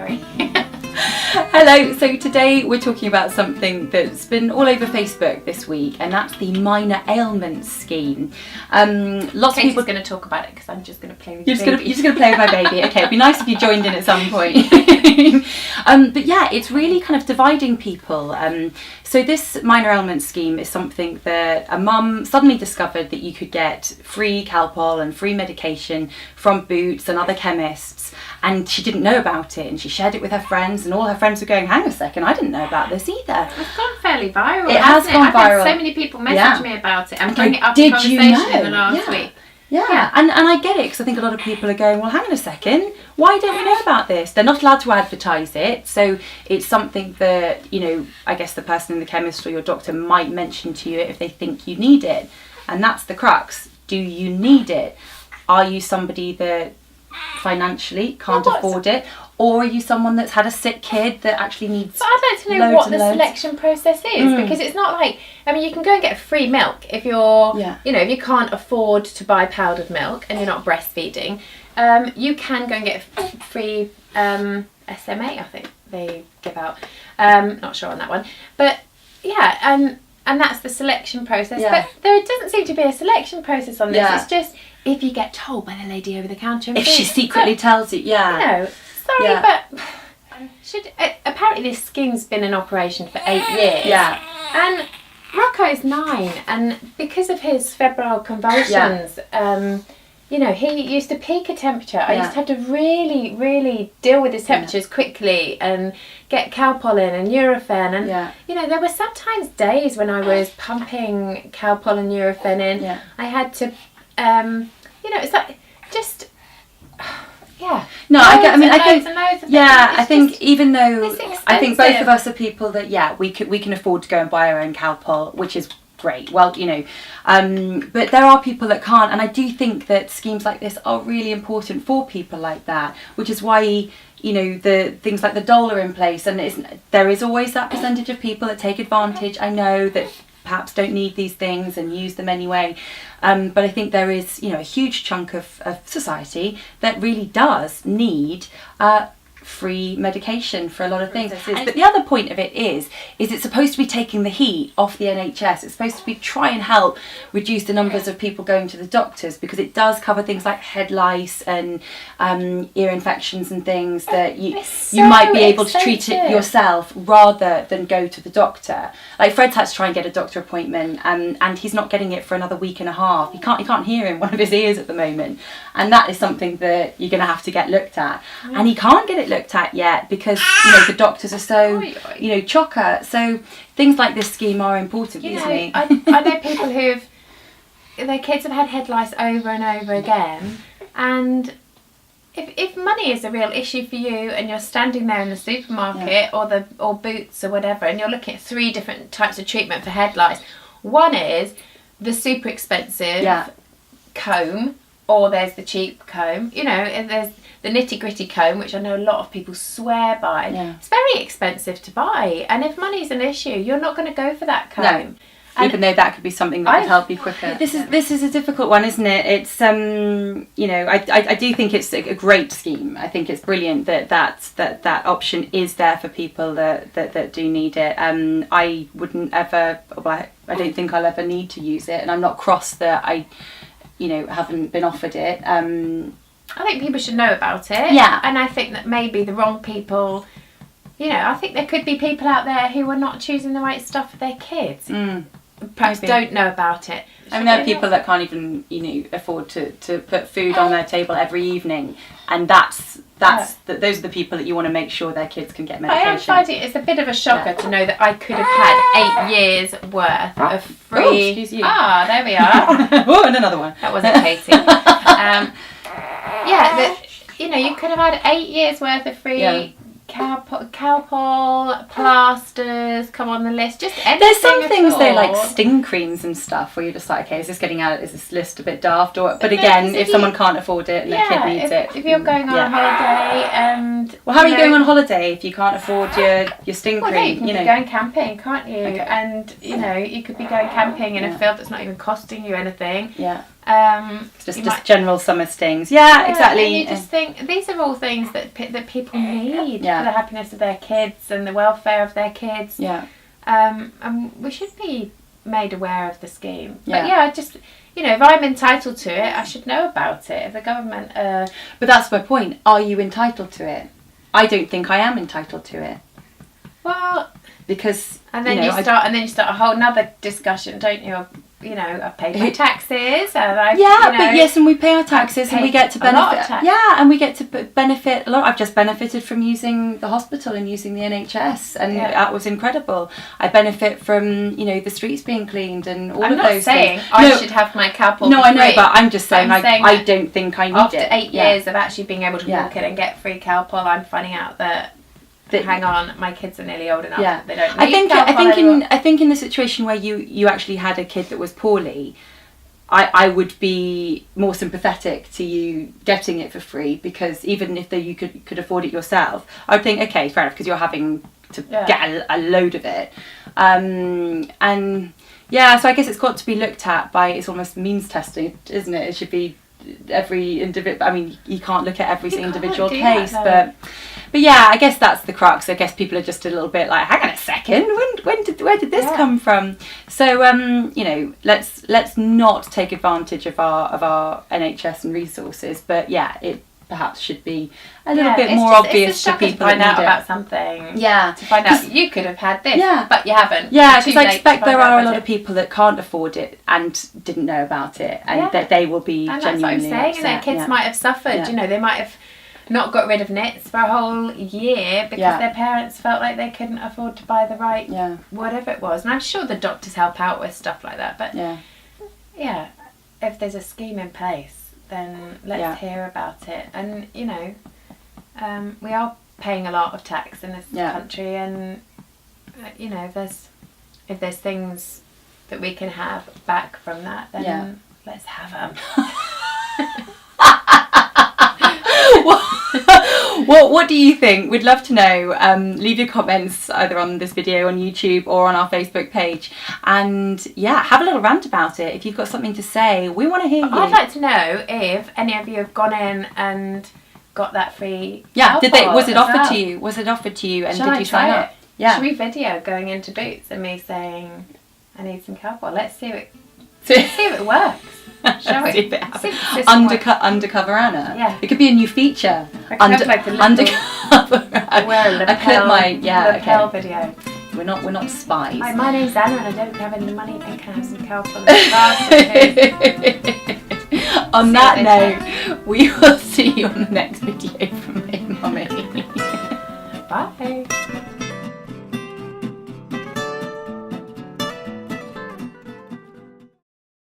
Sorry. Hello, so today we're talking about something that's been all over Facebook this week, and that's the minor ailments scheme. Lots of people are going to talk about it because I'm just going to play with You're just going to play with my baby. Okay, it'd be nice if you joined in at some point. But yeah, it's really kind of dividing people. So this minor ailments scheme is something that a mum suddenly discovered that you could get free Calpol and free medication from Boots and other chemists, and she didn't know about it, and she shared it with her friends, and all her friends were going, hang on a second, I didn't know about this either. It's gone fairly viral. It has gone I've viral. had so many people message me about it and bring it up Did in conversation you know? in the last week. Yeah. And I get it, because I think a lot of people are going, well, hang on a second, why don't we know about this? They're not allowed to advertise it, so it's something that, you know, I guess the person in the chemist or your doctor might mention to you if they think you need it. And that's the crux. Do you need it? Are you somebody that financially can't afford it? Or are you someone that's had a sick kid that actually needs But I'd like to know what the selection process is, because it's not like, I mean, you can go and get free milk if you're, you know, if you can't afford to buy powdered milk and you're not breastfeeding. You can go and get free SMA, I think they give out. Not sure on that one. But yeah, and that's the selection process. But there doesn't seem to be a selection process on this. It's just if you get told by the lady over the counter. If she secretly tells you, You know, sorry, but apparently this scheme's been in operation for 8 years. Yeah. And Rocco's 9, and because of his febrile convulsions, you know, he used to peak a temperature. I used to have to really, really deal with his temperatures quickly and get Calpol in and Nurofen. And, you know, there were sometimes days when I was pumping Calpol and Nurofen in. I had to, you know, it's like just... No, I think just, even though I think both of us are people that we can afford to go and buy our own Calpol, which is great. Well, you know, but there are people that can't, and I do think that schemes like this are really important for people like that, which is why, you know, the things like the dole are in place, and there is always that percentage of people that take advantage. I know that perhaps don't need these things and use them anyway, but I think there is, you know, a huge chunk of society that really does need free medication for a lot of things. But the other point of it is it's supposed to be taking the heat off the NHS. It's supposed to be try and help reduce the numbers of people going to the doctors, because it does cover things like head lice and ear infections and things that you might be able to treat it yourself rather than go to the doctor. Like Fred's had to try and get a doctor appointment, and he's not getting it for another week and a half. He can't hear in one of his ears at the moment, and that is something that you're going to have to get looked at. And he can't get it looked at yet because, you know, the doctors are so, you know, chocker. So things like this scheme are important, isn't it? I know people their kids have had head lice over and over again, and if money is a real issue for you and you're standing there in the supermarket or Boots or whatever, and you're looking at 3 different types of treatment for head lice, one is the super expensive comb, or there's the cheap comb, you know, and there's the nitty-gritty comb, which I know a lot of people swear by. It's very expensive to buy, and if money's an issue, you're not going to go for that comb. Even though that could be something that would help you quicker. This is a difficult one, isn't it? It's you know, I do think it's a great scheme. I think it's brilliant that option is there for people that do need it. I wouldn't ever. Well, I don't think I'll ever need to use it, and I'm not cross that I, you know, haven't been offered it. I think people should know about it. Yeah. And I think that maybe the wrong people, you know, I think there could be people out there who are not choosing the right stuff for their kids. Perhaps don't know about it. I mean, there are people that can't even, you know, afford to put food on their table every evening, and those are the people that you want to make sure their kids can get medication. I am finding it's a bit of a shocker to know that I could have had 8 years worth of free. Oh, excuse you. There we are. Oh, and another one. That wasn't Katy. You know, you could have had 8 years worth of free Calpol, plasters, come on the list. Just anything. There's some things though, like sting creams and stuff, where you're just like, okay, is this list a bit daft? Or, but again, if someone can't afford it and their kid needs it. If you're going on holiday and... Well, how are you going on holiday if you can't afford your sting cream? No, you can be going camping, can't you? Okay. And, you know, you could be going camping in a field that's not even costing you anything. Yeah. Just general summer stings. Yeah, exactly. And you just think these are all things that people need for the happiness of their kids and the welfare of their kids. Yeah. And we should be made aware of the scheme. But I just, if I'm entitled to it, I should know about it. If the government... But that's my point. Are you entitled to it? I don't think I am entitled to it. Well... Because... And then you start a whole nother discussion, don't you? I've paid my taxes, and I've but yes, and we pay our taxes, and we get to benefit. And we get to benefit a lot. I've just benefited from using the hospital and using the NHS, and that was incredible. I benefit from the streets being cleaned and all of those things. I'm not saying I should have my Calpol. No, I know, but I'm just saying I don't think I need after it. After 8 years of actually being able to walk in and get free Calpol, I'm finding out that. Hang on, my kids are nearly old enough. Yeah. They don't need I think in the situation where you actually had a kid that was poorly, I would be more sympathetic to you getting it for free, because even if you could afford it yourself, I would think, okay, fair enough, because you're having to get a load of it. So I guess it's got to be looked at by, it's almost means testing, isn't it? It should be every individual. I mean, you can't look at every individual case, but yeah, I guess that's the crux. I guess people are just a little bit like, hang on a second, where did this come from? So let's not take advantage of our NHS and resources, but it perhaps should be a little bit more obvious to people to find out about something. Yeah, to find out you could have had this, but you haven't. Yeah, because I expect there are a lot of people that can't afford it and didn't know about it, and that they will be genuinely that's what I'm saying. upset. And their kids might have suffered. They might have not got rid of nits for a whole year because their parents felt like they couldn't afford to buy the right whatever it was. And I'm sure the doctors help out with stuff like that. But if there's a scheme in place, then let's hear about it. And we are paying a lot of tax in this country, and if there's things that we can have back from that, then let's have them. What do you think? We'd love to know. Leave your comments either on this video on YouTube or on our Facebook page, and have a little rant about it. If you've got something to say, we want to hear you. I'd like to know if any of you have gone in and got that free. Was it offered to you? Was it offered to you? And did you sign up? Yeah. Should we video going into Boots and me saying I need some Calpol? Let's see if it works. Shall we? See if it happens. Undercover Anna. Yeah. It could be a new feature. Undercover Anna. Wear a lapel video. We're not spies. Hi, my name's Anna and I don't have any money. I can have some Calpol. On that note, we will see you on the next video from me and Mummy. Bye.